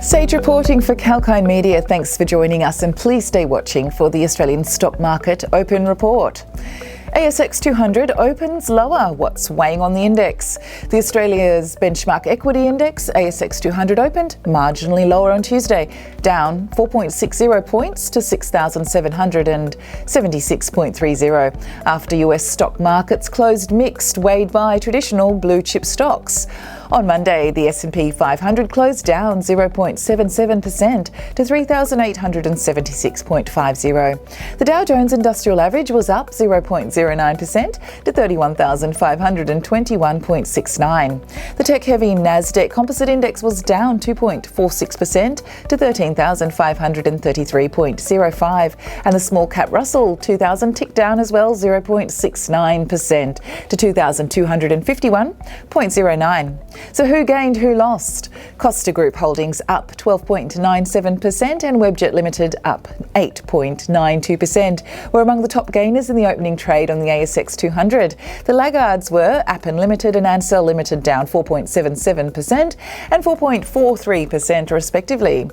Sage reporting for Kalkine Media. Thanks for joining us, and please stay watching for the Australian stock market open report. ASX 200 opens lower. What's weighing on the index? The Australia's benchmark equity index, ASX 200, opened marginally lower on Tuesday, down 4.60 points to 6,776.30, after US stock markets closed mixed, weighed by traditional blue chip stocks. On Monday, the S&P 500 closed down 0.77% to 3,876.50. The Dow Jones Industrial Average was up 0.09% to 31,521.69. The tech-heavy NASDAQ Composite Index was down 2.46% to 13,533.05, and the small-cap Russell 2000 ticked down as well 0.69% to 2,251.09. So who gained, who lost? Costa Group Holdings up 12.97% and Webjet Ltd up 8.92% were among the top gainers in the opening trade on the ASX 200. The laggards were Appen Limited and Ansell Limited, down 4.77% and 4.43% respectively.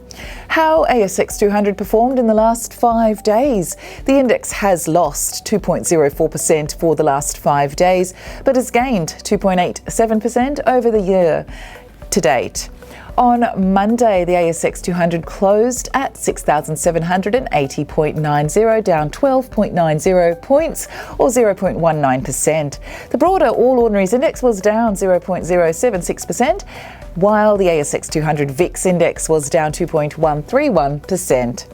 How ASX 200 performed in the last 5 days? The index has lost 2.04% for the last 5 days, but has gained 2.87% over the year to date. On Monday, the ASX 200 closed at 6,780.90, down 12.90 points or 0.19%. The broader All Ordinaries Index was down 0.076%, while the ASX 200 VIX Index was down 2.131%.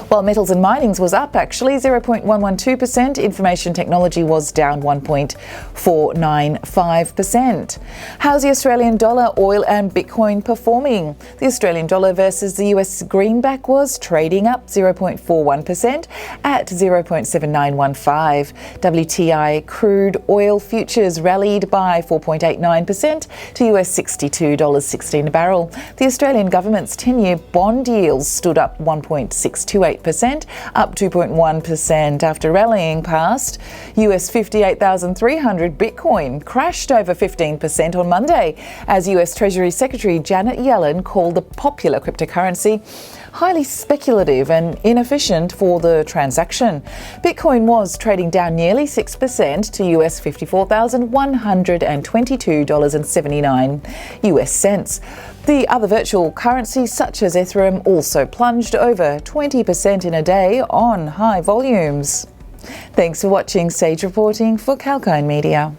While metals and minings was up actually 0.112%, information technology was down 1.495%. How's the Australian dollar, oil and Bitcoin performing? The Australian dollar versus the US greenback was trading up 0.41% at 0.7915. WTI crude oil futures rallied by 4.89% to US $62.16 a barrel. The Australian government's 10-year bond yields stood up 1.628%, up 2.1% after rallying past US 58,300. Bitcoin crashed over 15% on Monday as US Treasury Secretary Janet Yellen called the popular cryptocurrency highly speculative and inefficient for the transaction. Bitcoin was trading down nearly 6% to US $54,122.79. The other virtual currencies, such as Ethereum, also plunged over 20% in a day on high volumes. Thanks for watching Sage reporting for Kalkine Media.